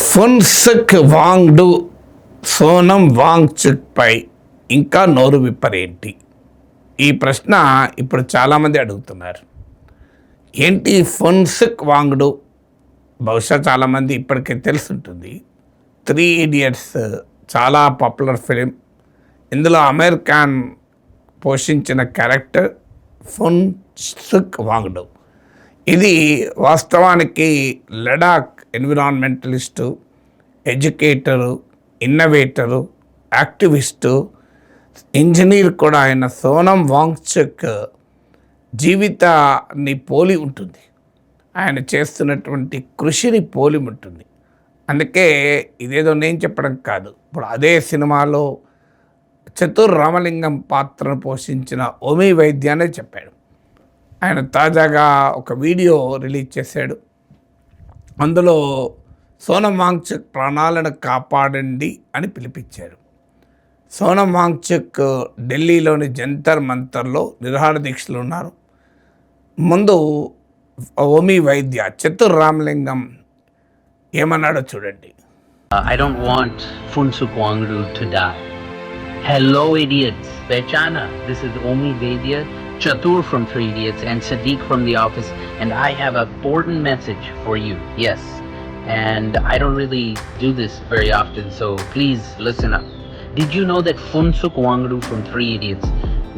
ఫున్సుక్ వాంగ్డు సోనం వాంగ్చుక్పై ఇంకా నోరు విప్పరేంటి? ఈ ప్రశ్న ఇప్పుడు చాలామంది అడుగుతున్నారు. ఏంటి ఫున్సుక్ వాంగ్డు? బహుశా చాలామంది ఇప్పటికే తెలుసుంటుంది. 3 Idiots చాలా పాపులర్ ఫిలిం. ఇందులో అమీర్ ఖాన్ పోషించిన క్యారెక్టర్ ఫున్సుక్ వాంగ్డు. ఇది వాస్తవానికి లడాక్ ఎన్విరాన్మెంటలిస్టు, ఎడ్యుకేటరు, ఇన్నోవేటరు, యాక్టివిస్టు, ఇంజనీర్ కూడా అయిన సోనం వాంగ్చుక్ జీవితాన్ని పోలి ఉంటుంది. ఆయన చేస్తున్నటువంటి కృషిని పోలి ఉంటుంది. అందుకే ఇదేదో నేను చెప్పడం కాదు. ఇప్పుడు అదే సినిమాలో చతుర్ రామలింగం పాత్రను పోషించిన ఓమీ వైద్యానే చెప్పాడు. ఆయన తాజాగా ఒక వీడియో రిలీజ్ చేశాడు. అందులో సోనం వాంగ్చుక్ ప్రాణాలను కాపాడండి అని పిలిపించారు. సోనం వాంగ్చుక్ ఢిల్లీలోని జంతర్ మంతర్లో నిరాహార దీక్షలు ఉన్నారు. ముందు ఓమీ వైద్య చతుర్ రామలింగం ఏమన్నాడో చూడండి. I don't want Funsuk Wangdu to die. Hello idiots, Pehchana. This is Omi Vaidya, Chatur from 3 Idiots and Sadiq from The Office, and I have an important message for you. Yes, and I don't really do this very often, so please listen up. Did you know that Funsuk Wangdu from 3 Idiots,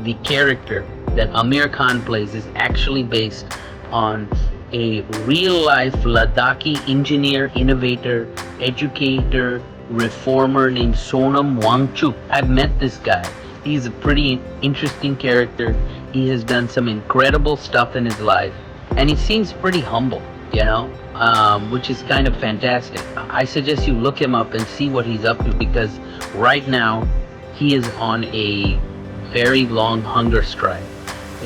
the character that Amir Khan plays, is actually based on a real-life Ladakhi engineer, innovator, educator, reformer named Sonam Wangchuk? I've met this guy. He's a pretty interesting character. He has done some incredible stuff in his life, and he seems pretty humble, which is kind of fantastic. I suggest you look him up and see what he's up to, because right now he is on a very long hunger strike.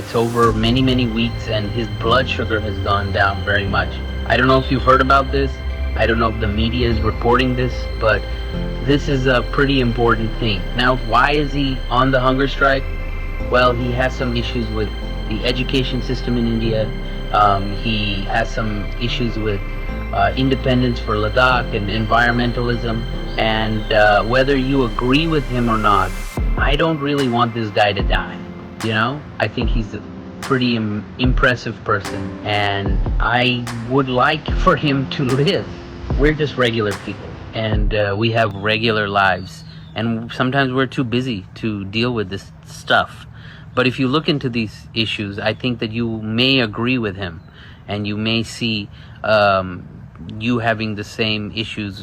It's over many weeks, and his blood sugar has gone down very much. I don't know if you've heard about this. I don't know if the media is reporting this, but this is a pretty important thing. Now, why is he on the hunger strike? Well, he has some issues with the education system in India. He has some issues with independence for Ladakh and environmentalism. And whether you agree with him or not, I don't really want this guy to die. I think he's a pretty impressive person, and I would like for him to live. We're just regular people, and we have regular lives, and sometimes we're too busy to deal with this stuff. But if you look into these issues, I think that you may agree with him, and you may see you having the same issues,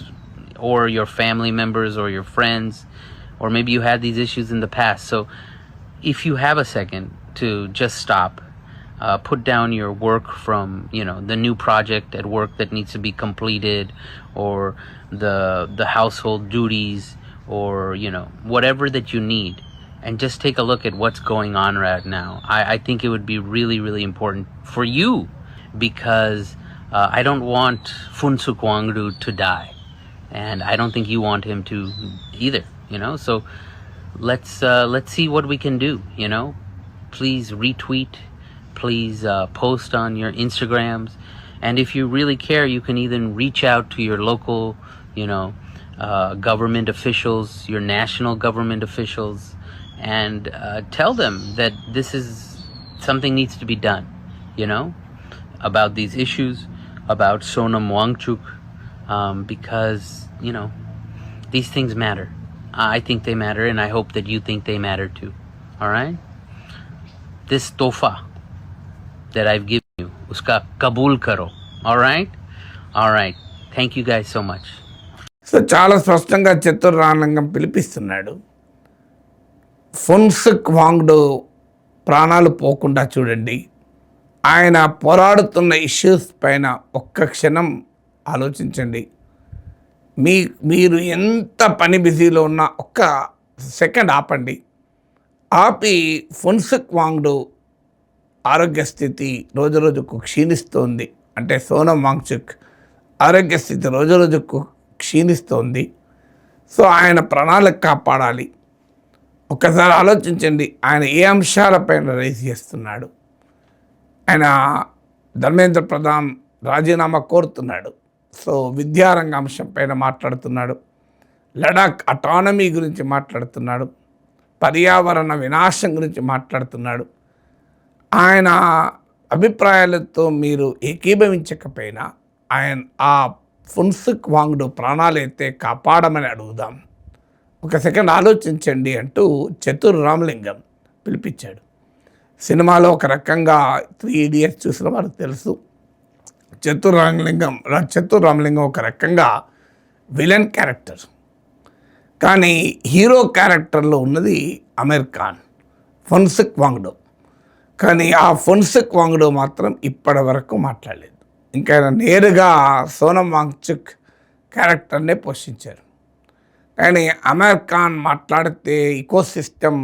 or your family members or your friends, or maybe you had these issues in the past. So if you have a second to just stop, put down your work from the new project at work that needs to be completed, or the household duties, or whatever that you need, and just take a look at what's going on right now. I think it would be really important for you, because I don't want Funsuk Wangdu to die, and I don't think you want him to either. So let's see what we can do. Please retweet, please post on your Instagrams, and if you really care, you can even reach out to your local government officials, your national government officials, and tell them that this is something needs to be done about these issues, about Sonam Wangchuk, because these things matter. I think they matter, and I hope that you think they matter too. All right? This tofa that I've given you, uska kabul karo. All right? All right. Thank you guys so much. So చాలా స్పష్టంగా చతుర్ రామలింగం పిలిపిస్తున్నాడు. ఫున్సుక్ వాంగ్డు ప్రాణాలు పోకుండా చూడండి. ఆయన పోరాడుతున్న issues పైన ఒక్క క్షణం ఆలోచించండి. మీరు ఎంత పని బిజీలో ఉన్నా ఒక్క సెకండ్ ఆపండి. ఆపి ఫున్సుక్ వాంగ్డు ఆరోగ్య స్థితి రోజుకు క్షీణిస్తోంది, అంటే సోనం వాంగ్చుక్ ఆరోగ్య స్థితి రోజుకు క్షీణిస్తోంది. సో ఆయన ప్రాణాలకు కాపాడాలి. ఒక్కసారి ఆలోచించండి, ఆయన ఏ అంశాలపైన రైజ్ చేస్తున్నాడు. ఆయన ధర్మేంద్ర ప్రధాన్ రాజీనామా కోరుతున్నాడు. సో విద్యారంగ అంశం పైన మాట్లాడుతున్నాడు, లడాక్ అటానమీ గురించి మాట్లాడుతున్నాడు, పర్యావరణ వినాశం గురించి మాట్లాడుతున్నాడు. ఆయన అభిప్రాయాలతో మీరు ఏకీభవించకపోయినా ఆయన ఆ ఫున్సుక్ వాంగ్డు ప్రాణాలైతే కాపాడమని అడుగుదాం, ఒక సెకండ్ ఆలోచించండి అంటూ చతుర్ రామలింగం పిలిపించాడు. సినిమాలో ఒక రకంగా 3 Idiots చూసిన వారికి తెలుసు, చతుర్ రామలింగం ఒక రకంగా విలన్ క్యారెక్టర్, కానీ హీరో క్యారెక్టర్లో ఉన్నది అమీర్ ఖాన్, ఫున్సుక్ వాంగ్డు. కానీ ఆ ఫున్సుక్ వాంగ్డు మాత్రం ఇప్పటి వరకు మాట్లాడలేదు. ఇంకా నేరుగా సోనం వాంగ్చుక్ క్యారెక్టర్నే పోషించారు. కానీ అమీర్ ఖాన్ మాట్లాడితే ఇకోసిస్టమ్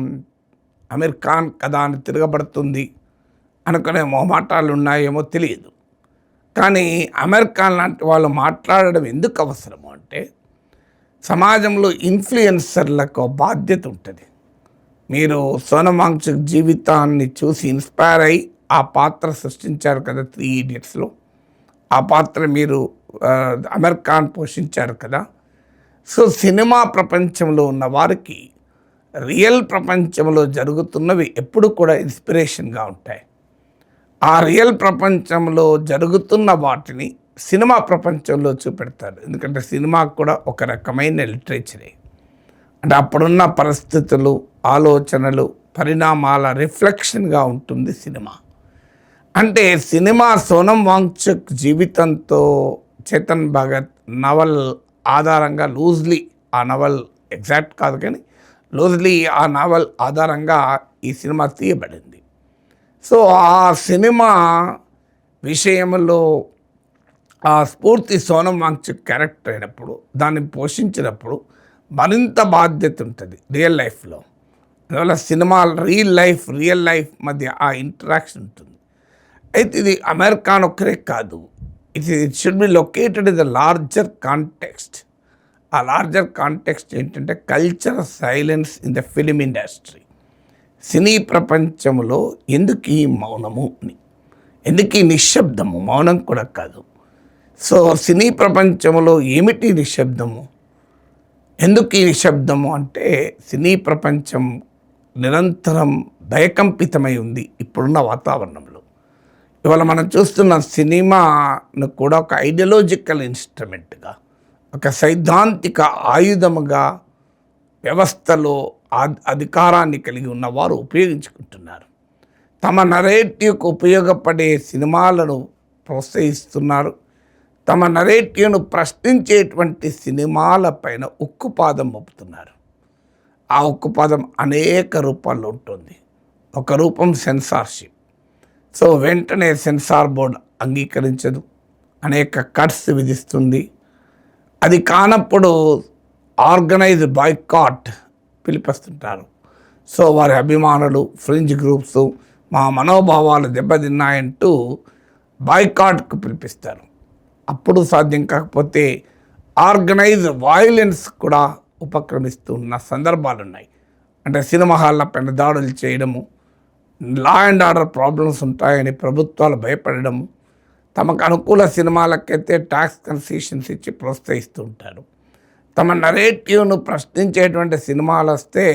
అమీర్ ఖాన్ కదా అని తిరగబడుతుంది అనుకునే మొహమాటాలు ఉన్నాయేమో తెలియదు. కానీ అమీర్ ఖాన్ లాంటి వాళ్ళు మాట్లాడడం ఎందుకు అవసరము అంటే, సమాజంలో ఇన్ఫ్లుయెన్సర్లకు బాధ్యత ఉంటుంది. మీరు సోనం వాంగ్చుక్ జీవితాన్ని చూసి ఇన్స్పైర్ అయ్యి ఆ పాత్ర సృష్టించారు కదా 3 Idiotsలో, ఆ పాత్ర మీరు అమీర్ ఖాన్ పోషించారు కదా. సో సినిమా ప్రపంచంలో ఉన్న వారికి రియల్ ప్రపంచంలో జరుగుతున్నవి ఎప్పుడు కూడా ఇన్స్పిరేషన్గా ఉంటాయి. ఆ రియల్ ప్రపంచంలో జరుగుతున్న వాటిని సినిమా ప్రపంచంలో చూపెడతారు. ఎందుకంటే సినిమా కూడా ఒక రకమైన లిటరేచరే. అంటే అప్పుడున్న పరిస్థితులు, ఆలోచనలు, పరిణామాల రిఫ్లెక్షన్గా ఉంటుంది సినిమా. అంటే సినిమా సోనం వాంగ్చుక్ జీవితంతో చేతన్ భగత్ నవల్ ఆధారంగా లూజ్లీ, ఆ నవల్ ఎగ్జాక్ట్ కాదు కానీ లూజ్లీ ఆ నవల్ ఆధారంగా ఈ సినిమా తీయబడింది. సో ఆ సినిమా విషయంలో ఆ స్ఫూర్తి సోనం వాంగ్చుక్ క్యారెక్టర్ అయినప్పుడు, దాన్ని పోషించినప్పుడు మరింత బాధ్యత ఉంటుంది రియల్ లైఫ్లో. అందువల్ల సినిమా రియల్ లైఫ్ మధ్య ఆ ఇంటరాక్షన్ ఉంటుంది. అయితే ఇది అమీర్ ఖాన్ ఒక్కరే కాదు, it should be located in the larger context. ఆ లార్జర్ కాంటెక్స్ట్ ఏంటంటే culture silence in the film industry. Cine ప్రపంచంలో ఎందుకు ఈ మౌనము, ఎందుకు ఈ నిశ్శబ్దము? మౌనం కూడా కాదు. సో సినీ ప్రపంచంలో ఏమిటి నిశ్శబ్దము? ఎందుకు ఈ నిశ్శబ్దము అంటే, సినీ ప్రపంచం నిరంతరం భయకంపితమై ఉంది ఇప్పుడున్న వాతావరణంలో. ఇవాళ మనం చూస్తున్న సినిమాను కూడా ఒక ఐడియాలజికల్ ఇన్స్ట్రుమెంట్గా, ఒక సైద్ధాంతిక ఆయుధముగా వ్యవస్థలో అధికారాన్ని కలిగి ఉన్నవారు ఉపయోగించుకుంటున్నారు. తమ నరేటివ్కు ఉపయోగపడే సినిమాలను ప్రోత్సహిస్తున్నారు. తమ నరేటివ్ను ప్రశ్నించేటువంటి సినిమాల పైన ఉక్కుపాదం మోపుతున్నారు. ఆ ఉక్కుపాదం అనేక రూపాల్లో ఉంటుంది. ఒక రూపం సెన్సార్షిప్. సో వెంటనే సెన్సార్ బోర్డు అంగీకరించదు, అనేక కట్స్ విధిస్తుంది. అది కానప్పుడు ఆర్గనైజ్డ్ బాయ్కాట్ పిలిపిస్తుంటారు. సో వారి అభిమానులు, ఫ్రింజ్ గ్రూప్స్ మా మనోభావాలు దెబ్బతిన్నాయంటూ బాయ్కాట్కు పిలిపిస్తారు. అప్పుడు సాధ్యం కాకపోతే ఆర్గనైజ్డ్ వైలెన్స్ కూడా ఉపక్రమిస్తున్న సందర్భాలు ఉన్నాయి. అంటే సినిమా హాళ్ళ పైన దాడులు చేయడము, లా అండ్ ఆర్డర్ ప్రాబ్లమ్స్ ఉంటాయని ప్రభుత్వాలు భయపడము, తమకు అనుకూల సినిమాలకైతే ట్యాక్స్ కన్సెషన్స్ ఇచ్చి ప్రోత్సహిస్తూ ఉంటారు. తమ నరేటివ్ను ప్రశ్నించేటువంటి సినిమాలు వస్తే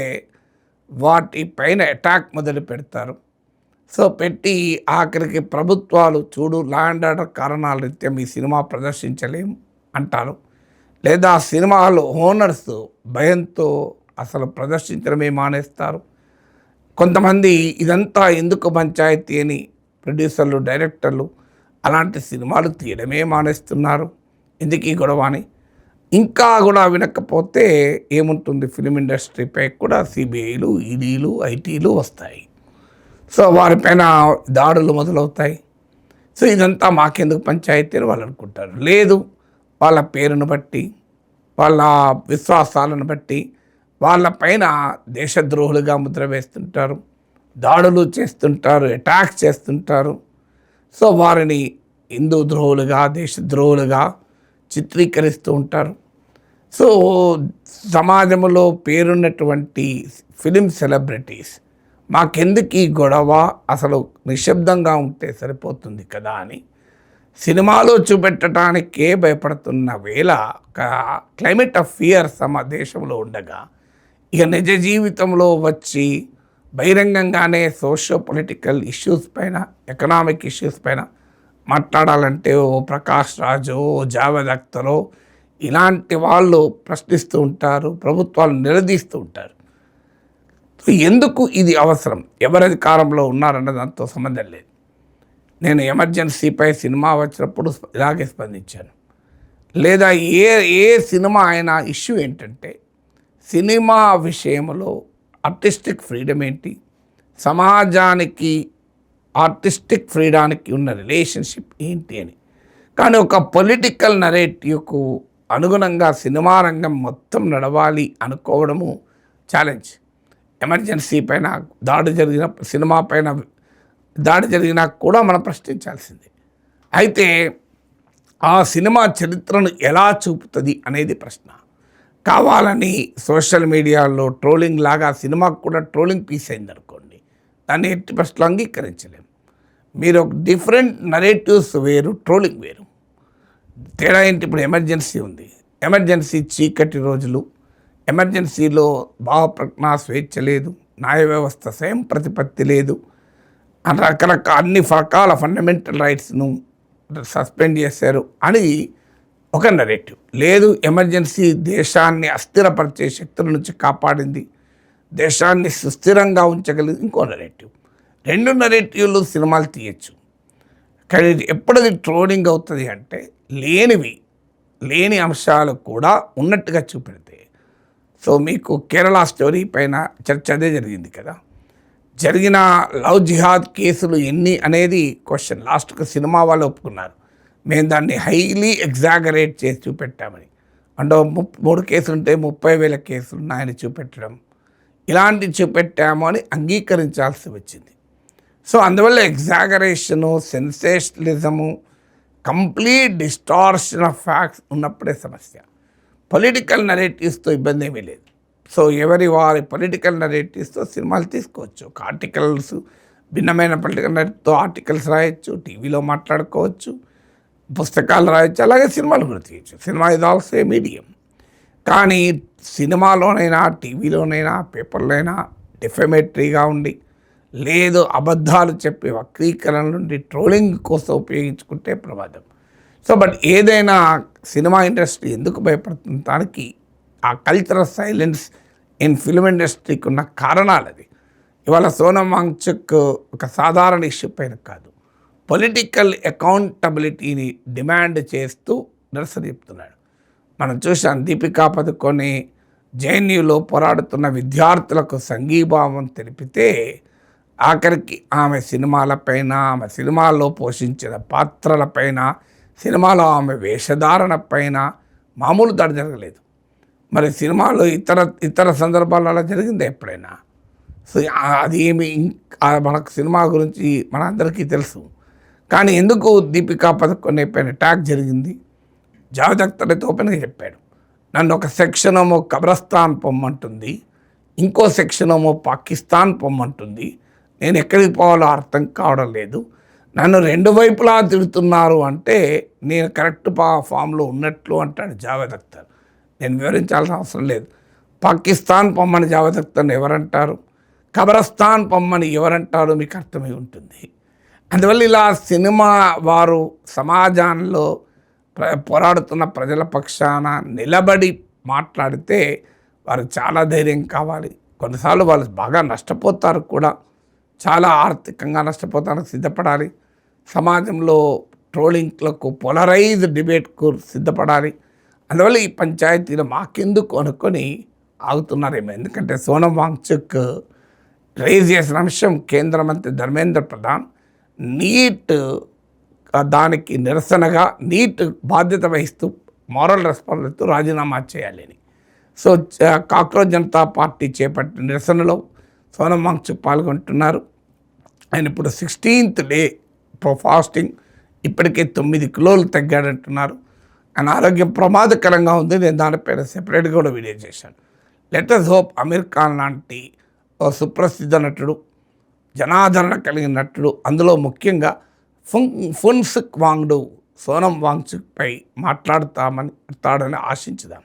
వాటిపైన అటాక్ మొదలు పెడతారు. సో పెట్టి ఆఖరికి ప్రభుత్వాలు చూడు లా అండ్ ఆర్డర్ కారణాల రీత్యా మీ సినిమా ప్రదర్శించలేము అంటారు. లేదా సినిమాలో ఓనర్స్ భయంతో అసలు ప్రదర్శించడమే మానేస్తారు. కొంతమంది ఇదంతా ఎందుకు పంచాయతీ అని ప్రొడ్యూసర్లు, డైరెక్టర్లు అలాంటి సినిమాలు తీయడమే మానేస్తున్నారు. ఎందుకు ఈ గొడవ అని. ఇంకా కూడా వినకపోతే ఏముంటుంది, ఫిలిం ఇండస్ట్రీపై కూడా సిబిఐలు, ఈడీలు, ఐటీలు వస్తాయి. సో వారిపైన దాడులు మొదలవుతాయి. సో ఇదంతా మాకెందుకు పంచాయతీ అని వాళ్ళు అనుకుంటారు. లేదు, వాళ్ళ పేరును బట్టి, వాళ్ళ విశ్వాసాలను బట్టి వాళ్ళపైన దేశద్రోహులుగా ముద్ర వేస్తుంటారు, దాడులు చేస్తుంటారు, అటాక్ చేస్తుంటారు. సో వారిని హిందూ ద్రోహులుగా, దేశద్రోహులుగా చిత్రీకరిస్తూ ఉంటారు. సో సమాజంలో పేరున్నటువంటి ఫిలిం సెలబ్రిటీస్ మాకెందుకు ఈ గొడవ, అసలు నిశ్శబ్దంగా ఉంటే సరిపోతుంది కదా అని సినిమాలో చూపెట్టడానికే భయపడుతున్న వేళ ఒక క్లైమేట్ ఆఫ్ ఫియర్ మన దేశంలో ఉండగా ఇక నిజ జీవితంలో వచ్చి బహిరంగంగానే సోషియో పొలిటికల్ ఇష్యూస్ పైన, ఎకనామిక్ ఇష్యూస్ పైన మాట్లాడాలంటే ఓ ప్రకాష్ రాజు, ఓ జావేద్ అఖ్తరో ఇలాంటి వాళ్ళు ప్రశ్నిస్తూ ఉంటారు, ప్రభుత్వాలు నిలదీస్తూ ఉంటారు. ఎందుకు ఇది అవసరం? ఎవరి అధికారంలో ఉన్నారన్న దాంతో సంబంధం లేదు. నేను ఎమర్జెన్సీపై సినిమా వచ్చినప్పుడు ఇలాగే స్పందించాను. లేదా ఏ సినిమా అయినా ఇష్యూ ఏంటంటే సినిమా విషయంలో ఆర్టిస్టిక్ ఫ్రీడమ్ ఏంటి, సమాజానికి ఆర్టిస్టిక్ ఫ్రీడానికి ఉన్న రిలేషన్షిప్ ఏంటి అని. కానీ ఒక పొలిటికల్ నరేటివ్కు అనుగుణంగా సినిమా రంగం మొత్తం నడవాలి అనుకోవడము ఛాలెంజ్. ఎమర్జెన్సీ పైన దాడి జరిగిన, సినిమా పైన దాడి జరిగినా కూడా మనం ప్రశ్నించాల్సిందే. అయితే ఆ సినిమా చరిత్రను ఎలా చూపుతుంది అనేది ప్రశ్న. కావాలని సోషల్ మీడియాలో ట్రోలింగ్ లాగా సినిమాకు కూడా ట్రోలింగ్ పీస్ అయింది అనుకోండి, దాన్ని ఎట్టి ప్రశ్నలు అంగీకరించలేము. మీరు ఒక డిఫరెంట్ నరేటివ్స్ వేరు, ట్రోలింగ్ వేరు. తేడా ఏంటి? ఇప్పుడు ఎమర్జెన్సీ ఉంది, ఎమర్జెన్సీ చీకటి రోజులు, ఎమర్జెన్సీలో భావప్రజ్ఞా స్వేచ్ఛ లేదు, న్యాయ వ్యవస్థ స్వయం ప్రతిపత్తి లేదు, అన్ని రకాల ఫండమెంటల్ రైట్స్ను సస్పెండ్ చేశారు అని ఒక నరేటివ్. లేదు, ఎమర్జెన్సీ దేశాన్ని అస్థిరపరిచే శక్తుల నుంచి కాపాడింది, దేశాన్ని సుస్థిరంగా ఉంచగలిగింది ఇంకో నరేటివ్. రెండు నరేటివ్లు సినిమాలు తీయచ్చు. కానీ ఎప్పుడది ట్రోలింగ్ అవుతుంది అంటే లేని అంశాలు కూడా ఉన్నట్టుగా చూపెడితే. సో మీకు కేరళ స్టోరీ పైన చర్చ అదే జరిగింది కదా. జరిగిన లవ్ జిహాద్ కేసులు ఎన్ని అనేది క్వశ్చన్. లాస్ట్కి సినిమా వాళ్ళు ఒప్పుకున్నారు, మేము దాన్ని హైలీ ఎగ్జాగరేట్ చేసి చూపెట్టామని. అంటే 3 కేసులు ఉంటే 30,000 కేసులు ఉన్నాయని చూపెట్టడం, ఇలాంటివి చూపెట్టాము అని అంగీకరించాల్సి వచ్చింది. సో అందువల్ల ఎగ్జాగరేషను, సెన్సేషనలిజము, కంప్లీట్ డిస్టార్షన్ ఆఫ్ ఫ్యాక్ట్స్ ఉన్నప్పుడే సమస్య. పొలిటికల్ నరేటివ్స్తో ఇబ్బంది ఏమీ లేదు. సో వారి పొలిటికల్ నరేటివ్స్తో సినిమాలు తీసుకోవచ్చు. ఒక ఆర్టికల్స్, భిన్నమైన పొలిటికల్ నరేటివ్తో ఆర్టికల్స్ రాయొచ్చు, టీవీలో మాట్లాడుకోవచ్చు, పుస్తకాలు రాయొచ్చు, అలాగే సినిమాలు కూడా తీయచ్చు. Cinema is also a medium. కానీ సినిమాలోనైనా, టీవీలోనైనా, పేపర్లోనైనా డిఫెమేటరీగా ఉండి, లేదు అబద్ధాలు చెప్పి వక్రీకరణ నుండి ట్రోలింగ్ కోసం ఉపయోగించుకుంటే ప్రమాదం. సో బట్ ఏదైనా సినిమా ఇండస్ట్రీ ఎందుకు భయపడుతుంది? దానికి ఆ కల్చరల్ సైలెన్స్ ఇన్ ఫిల్మ్ ఇండస్ట్రీకి ఉన్న కారణాలు అది. ఇవాళ సోనం వాంగ్చుక్ ఒక సాధారణ ఇష్యూ పైన కాదు, పొలిటికల్ అకౌంటబిలిటీని డిమాండ్ చేస్తూ నిరసన చెప్తున్నాడు. మనం చూసాం, దీపికా పదుకొని జేఎన్యూలో పోరాడుతున్న విద్యార్థులకు సంఘీభావం తెలిపితే ఆఖరికి ఆమె సినిమాలపైన, ఆమె సినిమాల్లో పోషించిన పాత్రలపైన, సినిమాలో ఆమె వేషధారణ పైన మామూలు దాడి జరగలేదు. మరి సినిమాలో ఇతర సందర్భాల్లో అలా జరిగిందా ఎప్పుడైనా? సో అది ఏమి మనకు సినిమా గురించి మనందరికీ తెలుసు. కానీ ఎందుకు దీపికా పదుకొని పైన అటాక్ జరిగింది? జావేద్ అఖ్తర్ అయితే ఓపెన్గా చెప్పాడు, నన్ను ఒక సెక్షన్ ఏమో కబ్రస్థాన్ పొమ్మంటుంది, ఇంకో సెక్షన్ ఏమో పాకిస్తాన్ పొమ్మంటుంది, నేను ఎక్కడికి పోవాలో అర్థం కావడం లేదు, నన్ను 2 వైపులా తిడుతున్నారు అంటే నేను కరెక్ట్ ఫామ్లో ఉన్నట్లు అంటాడు జావేద్ అఖ్తర్. నేను వివరించాల్సిన అవసరం లేదు. పాకిస్తాన్ పొమ్మని జావేద్ అఖ్తర్ని ఎవరంటారు, కబ్రస్థాన్ పొమ్మని ఎవరంటారు, మీకు అర్థమై ఉంటుంది. అందువల్ల ఇలా సినిమా వారు సమాజంలో పోరాడుతున్న ప్రజల పక్షాన నిలబడి మాట్లాడితే వారు చాలా ధైర్యం కావాలి. కొన్నిసార్లు వాళ్ళు బాగా నష్టపోతారు కూడా, చాలా ఆర్థికంగా నష్టపోతానికి సిద్ధపడాలి. సమాజంలో ట్రోలింగ్లకు, పోలరైజ్డ్ డిబేట్కు సిద్ధపడాలి. అందువల్ల ఈ పంచాయతీలు మాకెందుకు అనుకొని ఆగుతున్నారేమో. ఎందుకంటే సోనం వాంగ్చుక్ రైజ్ చేసిన అంశం కేంద్ర మంత్రి ధర్మేంద్ర ప్రధాన్ నీట్ దానికి నిరసనగా నీట్ బాధ్యత వహిస్తూ మారల్ రెస్పాన్సిబిలిటీతో రాజీనామా చేయాలని. సో కాక్రోచ్ జనతా పార్టీ చేపట్టిన నిరసనలో సోనం వాంగ్చుక్ పాల్గొంటున్నారు. ఆయన ఇప్పుడు 16th డే ఫాస్టింగ్, ఇప్పటికే 9 కిలోలు తగ్గాడంటున్నారు. ఆయన ఆరోగ్యం ప్రమాదకరంగా ఉంది. నేను దానిపైన సెపరేట్గా కూడా వీడియో చేశాను. Let us hope Aamir Khan లాంటి ఓ సుప్రసిద్ధ నటుడు, జనాదరణ కలిగిన నటుడు, అందులో ముఖ్యంగా ఫున్సుక్ వాంగ్డు సోనం వాంగ్చుక్పై మాట్లాడతాడని ఆశించుదాం.